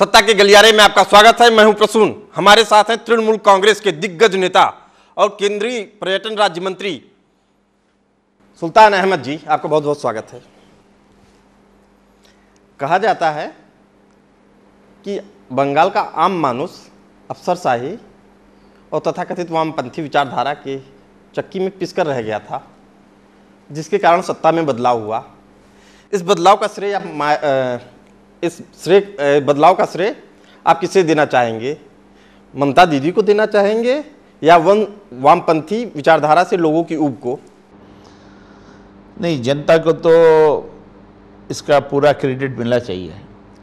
सत्ता के गलियारे में आपका स्वागत है। मैं हूं प्रसून। हमारे साथ हैं तृणमूल कांग्रेस के दिग्गज नेता और केंद्रीय पर्यटन राज्य मंत्री सुल्तान अहमद जी। आपका बहुत बहुत स्वागत है। कहा जाता है कि बंगाल का आम मानुष अफसरशाही और तथाकथित वामपंथी विचारधारा के चक्की में पिसकर रह गया था, जिसके कारण सत्ता में बदलाव हुआ। इस बदलाव का श्रेय आप किसे देना चाहेंगे? ममता दीदी को देना चाहेंगे या वामपंथी विचारधारा से लोगों की ऊब को? नहीं, जनता को तो इसका पूरा क्रेडिट मिलना चाहिए।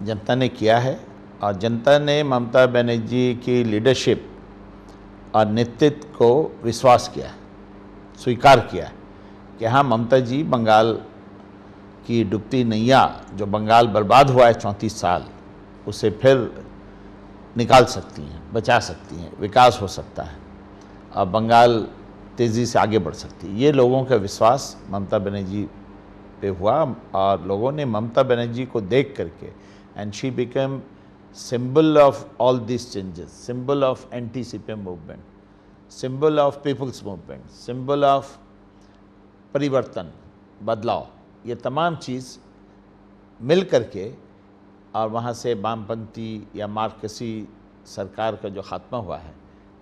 जनता ने किया है और जनता ने ममता बनर्जी की लीडरशिप और नेतृत्व को विश्वास किया, स्वीकार किया कि हाँ, ममता जी बंगाल की डूबती नैया, जो बंगाल बर्बाद हुआ है 34 साल, उसे फिर निकाल सकती हैं, बचा सकती हैं, विकास हो सकता है और बंगाल तेज़ी से आगे बढ़ सकती है। ये लोगों का विश्वास ममता बनर्जी पे हुआ और लोगों ने ममता बनर्जी को देख करके, and she become symbol of all this changes, symbol of anti CPM movement, symbol of people's movement, symbol of परिवर्तन, बदलाव। ये तमाम चीज़ मिल करके और वहाँ से वामपंथी या मार्क्सी सरकार का जो खात्मा हुआ है,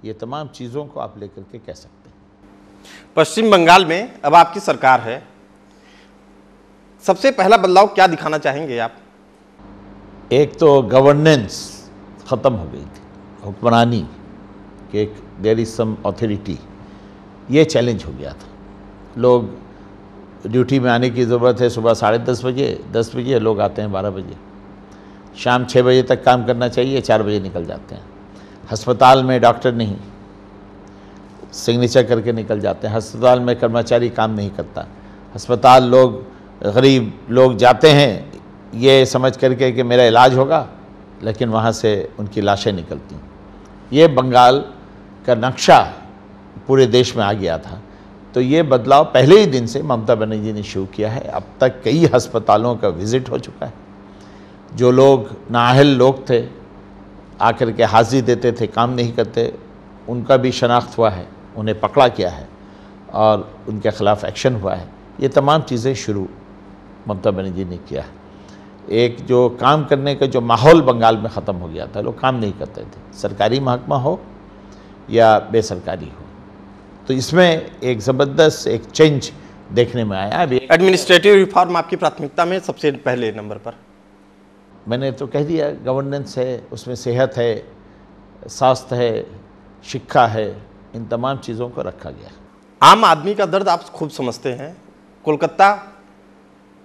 ये तमाम चीज़ों को आप लेकर के कह सकते हैं। पश्चिम बंगाल में अब आपकी सरकार है। सबसे पहला बदलाव क्या दिखाना चाहेंगे आप? एक तो गवर्नेंस ख़त्म हो गई थी, हुक्मरानी कि एक देयर इज़ सम अथॉरिटी, ये चैलेंज हो गया था। लोग ड्यूटी में आने की ज़रूरत है, सुबह 10:30 बजे, 10 बजे लोग आते हैं, 12 बजे, शाम 6 बजे तक काम करना चाहिए, 4 बजे निकल जाते हैं। अस्पताल में डॉक्टर नहीं, सिग्नेचर करके निकल जाते हैं। अस्पताल में कर्मचारी काम नहीं करता। अस्पताल लोग, गरीब लोग जाते हैं ये समझ करके कि मेरा इलाज होगा, लेकिन वहाँ से उनकी लाशें निकलती हैं। ये बंगाल का नक्शा पूरे देश में आ गया था। तो ये बदलाव पहले ही दिन से ममता बनर्जी ने शुरू किया है। अब तक कई अस्पतालों का विज़िट हो चुका है। जो लोग नाअहल लोग थे, आकर के हाजिरी देते थे, काम नहीं करते, उनका भी शनाख्त हुआ है, उन्हें पकड़ा गया है और उनके ख़िलाफ़ एक्शन हुआ है। ये तमाम चीज़ें शुरू ममता बनर्जी ने किया है। एक जो काम करने का जो माहौल बंगाल में ख़त्म हो गया था, लोग काम नहीं करते थे, सरकारी महकमा हो या बेसरकारी हो। तो इसमें एक ज़बरदस्त एक चेंज देखने में आया। अभी एडमिनिस्ट्रेटिव रिफॉर्म आपकी प्राथमिकता में सबसे पहले नंबर पर? मैंने तो कह दिया, गवर्नेंस है, उसमें सेहत है, स्वास्थ्य है, शिक्षा है, इन तमाम चीज़ों को रखा गया। आम आदमी का दर्द आप खूब समझते हैं। कोलकाता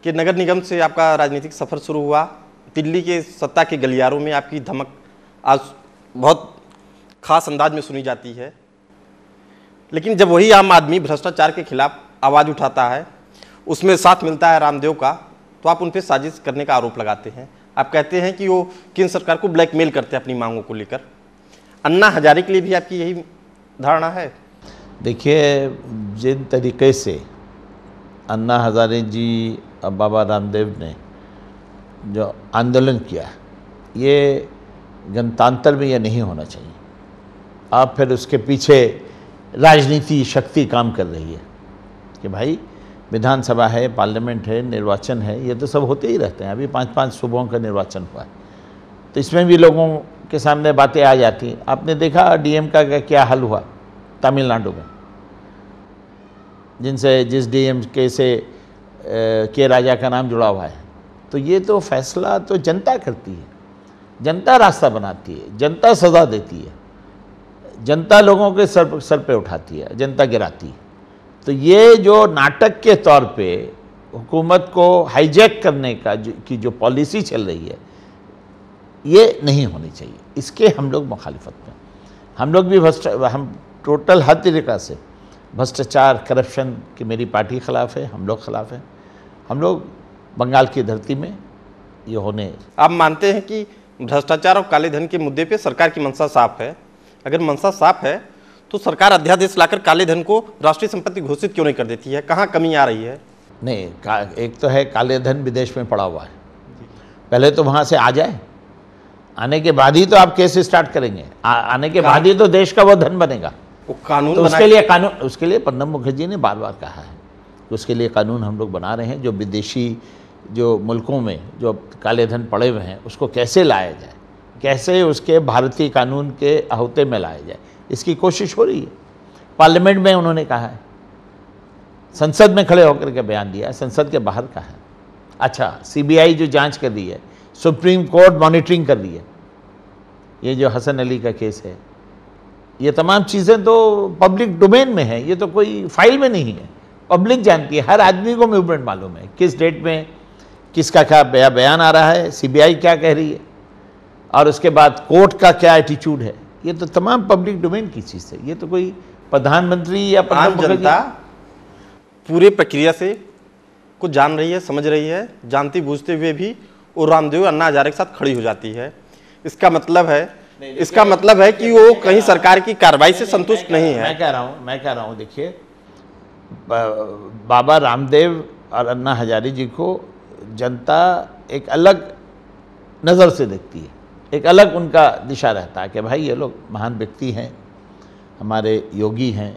के नगर निगम से आपका राजनीतिक सफ़र शुरू हुआ। दिल्ली के सत्ता के गलियारों में आपकी धमक आज बहुत खास अंदाज में सुनी जाती है। लेकिन जब वही आम आदमी भ्रष्टाचार के खिलाफ आवाज़ उठाता है, उसमें साथ मिलता है रामदेव का, तो आप उन पर साजिश करने का आरोप लगाते हैं। आप कहते हैं कि वो केंद्र सरकार को ब्लैकमेल करते हैं अपनी मांगों को लेकर। अन्ना हजारे के लिए भी आपकी यही धारणा है? देखिए, जिन तरीके से अन्ना हजारे जी और बाबा रामदेव ने जो आंदोलन किया, ये गणतंत्र में ये नहीं होना चाहिए। आप फिर उसके पीछे राजनीति शक्ति काम कर रही है कि भाई विधानसभा है, पार्लियामेंट है, निर्वाचन है, ये तो सब होते ही रहते हैं। अभी 5-5 सूबों का निर्वाचन हुआ है, तो इसमें भी लोगों के सामने बातें आ जाती हैं। आपने देखा डीएम का क्या हाल हुआ तमिलनाडु में, जिस डीएम के से के राजा का नाम जुड़ा हुआ है। तो ये तो फैसला तो जनता करती है, जनता रास्ता बनाती है, जनता सज़ा देती है, जनता लोगों के सर पे उठाती है, जनता गिराती है। तो ये जो नाटक के तौर पे हुकूमत को हाईजैक करने का की जो पॉलिसी चल रही है, ये नहीं होनी चाहिए। इसके हम लोग मुखालिफत में, हम लोग भी हम टोटल हर तरीक़ा से भ्रष्टाचार, करप्शन की मेरी पार्टी ख़िलाफ़ है, हम लोग ख़िलाफ़ हैं। हम लोग बंगाल की धरती में ये होने। आप मानते हैं कि भ्रष्टाचार और काले धन के मुद्दे पे सरकार की मंशा साफ है? अगर मंशा साफ है तो सरकार अध्यादेश लाकर काले धन को राष्ट्रीय संपत्ति घोषित क्यों नहीं कर देती है? कहाँ कमी आ रही है? नहीं, एक तो है काले धन विदेश में पड़ा हुआ है, पहले तो वहाँ से आ जाए, आने के बाद ही तो आप केस स्टार्ट करेंगे, आने के बाद ही तो देश का वो धन बनेगा। वो कानून तो उसके लिए प्रणब मुखर्जी ने बार बार कहा है कि उसके लिए कानून हम लोग बना रहे हैं, जो विदेशी जो मुल्कों में जो काले धन पड़े हुए हैं उसको कैसे लाया जाए, कैसे उसके भारतीय कानून के अहते में लाया जाए, इसकी कोशिश हो रही है। पार्लियामेंट में उन्होंने कहा है, संसद में खड़े होकर के बयान दिया है, संसद के बाहर कहा है। अच्छा, सीबीआई जो जांच कर रही है, सुप्रीम कोर्ट मॉनिटरिंग कर रही है, ये जो हसन अली का केस है, ये तमाम चीज़ें तो पब्लिक डोमेन में है, ये तो कोई फाइल में नहीं है, पब्लिक जानती है, हर आदमी को मूवमेंट मालूम है, किस डेट में किसका क्या बयान आ रहा है, सीबीआई क्या कह रही है, और उसके बाद कोर्ट का क्या एटीट्यूड है, ये तो तमाम पब्लिक डोमेन की चीज़ है। ये तो कोई प्रधानमंत्री या आम जनता पूरे प्रक्रिया से कुछ जान रही है, समझ रही है, जानती बूझते हुए भी वो रामदेव अन्ना हजारे के साथ खड़ी हो जाती है। इसका मतलब है कि वो कहीं सरकार की कार्रवाई से संतुष्ट नहीं है। मैं कह रहा हूँ देखिए, बाबा रामदेव और अन्ना हजारे जी को जनता एक अलग नज़र से देखती है, एक अलग उनका दिशा रहता है कि भाई ये लोग महान व्यक्ति हैं, हमारे योगी हैं,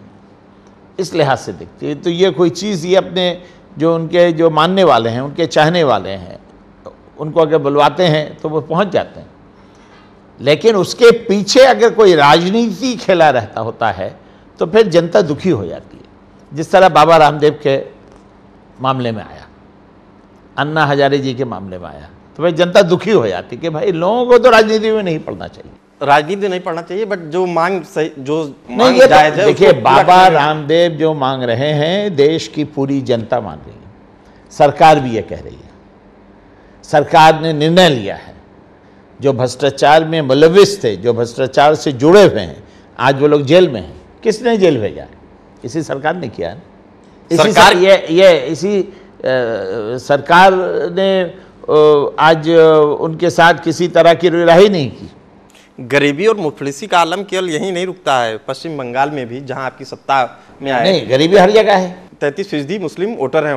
इस लिहाज से देखती है। तो ये कोई चीज़, ये अपने जो उनके जो मानने वाले हैं, उनके चाहने वाले हैं, उनको अगर बुलवाते हैं तो वो पहुंच जाते हैं। लेकिन उसके पीछे अगर कोई राजनीति खेला रहता होता है तो फिर जनता दुखी हो जाती है, जिस तरह बाबा रामदेव के मामले में आया, अन्ना हजारे जी के मामले में आया, तो भाई जनता दुखी हो जाती कि भाई लोगों को तो राजनीति में नहीं पढ़ना चाहिए, राजनीति नहीं पढ़ना चाहिए, बट जो मांग जायज है। देखिए, बाबा रामदेव जो मांग रहे हैं, देश की पूरी जनता मान रही है, सरकार भी ये कह रही है, सरकार ने निर्णय लिया है। जो भ्रष्टाचार में मुलविस थे, जो भ्रष्टाचार से जुड़े हुए हैं, आज वो लोग जेल में हैं। किसने जेल भेजा है? इसी सरकार ने किया है। सरकार ने आज उनके साथ किसी तरह की रिहाई नहीं की। गरीबी और मुफलिसी का आलम केवल यही नहीं रुकता है, पश्चिम बंगाल में भी, जहां आपकी सत्ता में आए, नहीं, गरीबी हर जगह है। 33% मुस्लिम वोटर हैं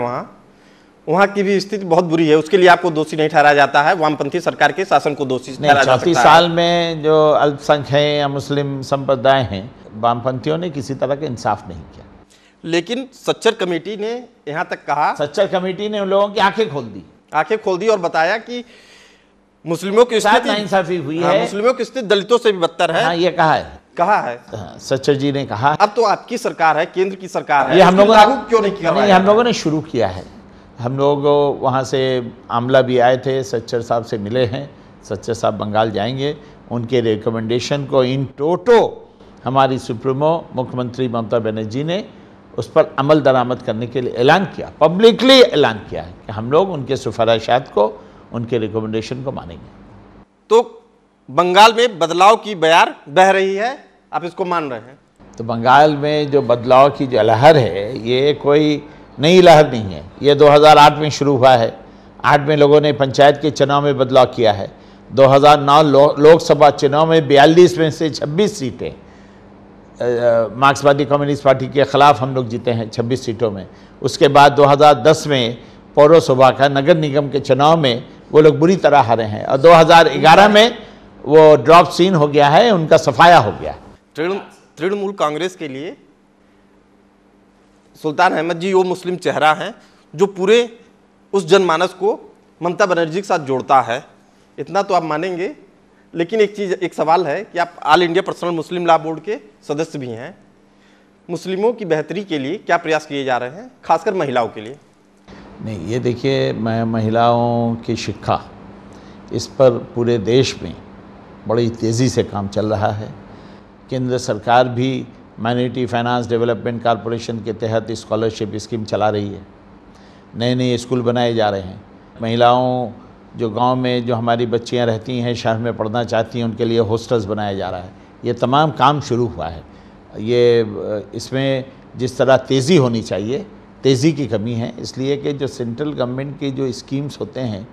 वहाँ की भी स्थिति बहुत बुरी है। उसके लिए आपको दोषी नहीं ठहराया जाता है, वामपंथी सरकार के शासन को दोषी ठहराया जा सकता है। 34 साल में जो अल्पसंख्यक हैं या मुस्लिम संप्रदाय हैं, वामपंथियों ने किसी तरह का इंसाफ नहीं किया। लेकिन सच्चर कमेटी ने यहाँ तक कहा, सच्चर कमेटी ने उन लोगों की आंखें खोल दी और बताया कि मुस्लिमों की स्थिति नाइंसाफी हुई है, मुस्लिमों की स्थिति दलितों से भी बदतर है। हाँ, ये कहा है। सच्चर जी ने कहा। अब तो आपकी सरकार है, केंद्र की सरकार है, ये हम लोगों लागू क्यों नहीं किया? हम लोगों ने शुरू किया है। हम लोग वहाँ से आमला भी आए थे, सच्चर साहब से मिले हैं। सच्चर साहब बंगाल जाएंगे, उनके रिकमेंडेशन को इन टोटो हमारी सुप्रीमो मुख्यमंत्री ममता बनर्जी ने उस पर अमल दरामद करने के लिए ऐलान किया, पब्लिकली ऐलान किया है कि हम लोग उनके सिफारिशात को, उनके रिकमेंडेशन को मानेंगे। तो बंगाल में बदलाव की बयार बह रही है, आप इसको मान रहे हैं? तो बंगाल में जो बदलाव की जो लहर है, ये कोई नई लहर नहीं है। ये 2008 में शुरू हुआ है। 8 में लोगों ने पंचायत के चुनाव में बदलाव किया है। 2009 लोकसभा चुनाव में 42 में से 26 सीटें मार्क्सवादी कम्युनिस्ट पार्टी के खिलाफ हम लोग जीते हैं 26 सीटों में। उसके बाद 2010 में पौरसभा का नगर निगम के चुनाव में वो लोग बुरी तरह हारे हैं, और 2011 में वो ड्रॉप सीन हो गया है, उनका सफाया हो गया है। तृणमूल कांग्रेस के लिए सुल्तान अहमद जी वो मुस्लिम चेहरा हैं जो पूरे उस जनमानस को ममता बनर्जी के साथ जोड़ता है, इतना तो आप मानेंगे। लेकिन एक सवाल है कि आप ऑल इंडिया पर्सनल मुस्लिम लॉ बोर्ड के सदस्य भी हैं, मुस्लिमों की बेहतरी के लिए क्या प्रयास किए जा रहे हैं, खासकर महिलाओं के लिए? नहीं, ये देखिए, मैं महिलाओं की शिक्षा, इस पर पूरे देश में बड़ी तेज़ी से काम चल रहा है। केंद्र सरकार भी माइनॉरिटी फाइनेंस डेवलपमेंट कॉरपोरेशन के तहत स्कॉलरशिप स्कीम चला रही है। नए नए स्कूल बनाए जा रहे हैं। महिलाओं जो गांव में जो हमारी बच्चियां रहती हैं, शहर में पढ़ना चाहती हैं, उनके लिए हॉस्टल्स बनाया जा रहा है। ये तमाम काम शुरू हुआ है। ये इसमें जिस तरह तेज़ी होनी चाहिए, तेज़ी की कमी है, इसलिए कि जो सेंट्रल गवर्नमेंट की जो स्कीम्स होते हैं,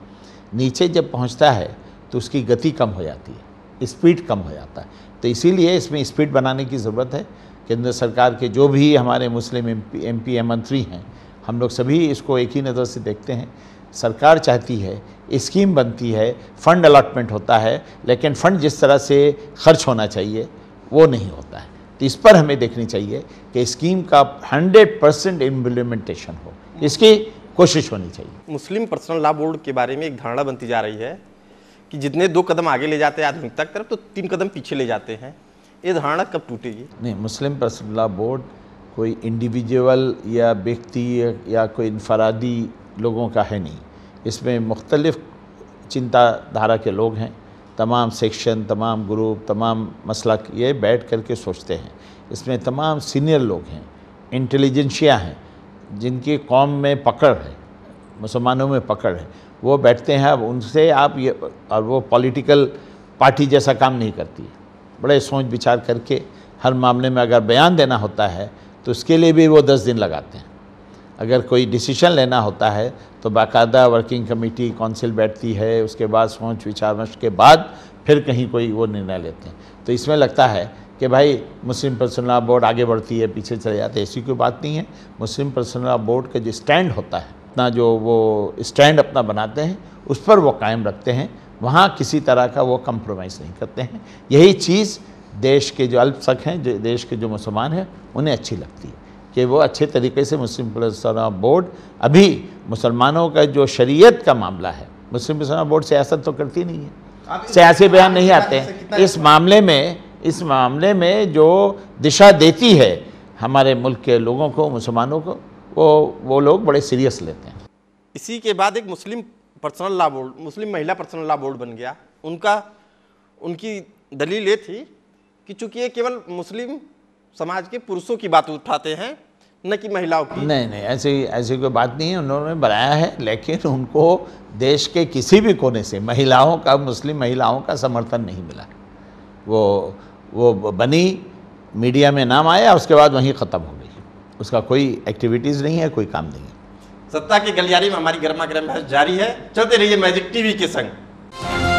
नीचे जब पहुंचता है तो उसकी गति कम हो जाती है, स्पीड कम हो जाता है। तो इसीलिए इसमें स्पीड बनाने की ज़रूरत है। केंद्र सरकार के जो भी हमारे मुस्लिम एमपी मंत्री हैं, हम लोग सभी इसको एक ही नज़र से देखते हैं। सरकार चाहती है स्कीम बनती है, फंड अलॉटमेंट होता है, लेकिन फंड जिस तरह से खर्च होना चाहिए वो नहीं होता है। तो इस पर हमें देखनी चाहिए कि स्कीम का 100% इम्प्लीमेंटेशन हो, इसकी कोशिश होनी चाहिए। मुस्लिम पर्सनल लॉ बोर्ड के बारे में एक धारणा बनती जा रही है कि जितने 2 कदम आगे ले जाते हैं आधुनिकता की तरफ, तो 3 कदम पीछे ले जाते हैं। ये धारणा कब टूटेगी? नहीं, मुस्लिम पर्सनल लॉ बोर्ड कोई इंडिविजुअल या व्यक्ति या कोई इनफरादी लोगों का है नहीं। इसमें मुख्तलिफ चिंताधारा के लोग हैं, तमाम सेक्शन, तमाम ग्रुप, तमाम मसलक ये बैठ कर के सोचते हैं। इसमें तमाम सीनियर लोग हैं, इंटेलिजेंशिया हैं, जिनकी कौम में पकड़ है, मुसलमानों में पकड़ है, वो बैठते हैं। अब उनसे आप ये, और वो पॉलिटिकल पार्टी जैसा काम नहीं करती है, बड़े सोच विचार करके हर मामले में अगर बयान देना होता है तो उसके लिए भी वो 10 दिन लगाते हैं। अगर कोई डिसीजन लेना होता है तो बाकायदा वर्किंग कमेटी काउंसिल बैठती है, उसके बाद सोच विचार विमर्श के बाद फिर कहीं कोई वो निर्णय लेते हैं। तो इसमें लगता है कि भाई मुस्लिम पर्सनल लॉ बोर्ड आगे बढ़ती है, पीछे चले जाते हैं, ऐसी कोई बात नहीं है। मुस्लिम पर्सनल लॉ बोर्ड का जो स्टैंड होता है, अपना जो वो स्टैंड अपना बनाते हैं उस पर वो कायम रखते हैं, वहाँ किसी तरह का वो कंप्रोमाइज़ नहीं करते हैं। यही चीज़ देश के जो अल्पसंख्यक हैं, जो देश के जो मुसलमान हैं, उन्हें अच्छी लगती है कि वो अच्छे तरीके से मुस्लिम पर्सनल लॉ बोर्ड, अभी मुसलमानों का जो शरीयत का मामला है, मुस्लिम पर्सनल लॉ बोर्ड सियासत तो करती नहीं है, सियासी बयान नहीं आते हैं। इस मामले में जो दिशा देती है हमारे मुल्क के लोगों को, मुसलमानों को, वो लोग बड़े सीरियस लेते हैं। इसी के बाद एक मुस्लिम पर्सनल लॉ बोर्ड, मुस्लिम महिला पर्सनल लॉ बोर्ड बन गया। उनकी दलील ये थी कि चूंकि ये केवल मुस्लिम समाज के पुरुषों की बात उठाते हैं, न कि महिलाओं की। नहीं, ऐसी कोई बात नहीं है, उन्होंने बनाया है, लेकिन उनको देश के किसी भी कोने से महिलाओं का, मुस्लिम महिलाओं का समर्थन नहीं मिला। वो बनी, मीडिया में नाम आया, उसके बाद वहीं ख़त्म हो गई, उसका कोई एक्टिविटीज़ नहीं है, कोई काम नहीं है। सत्ता के गलियारे में हमारी गर्मा गर्म बहस जारी है, चलते रहिए मैजिक टीवी के संग।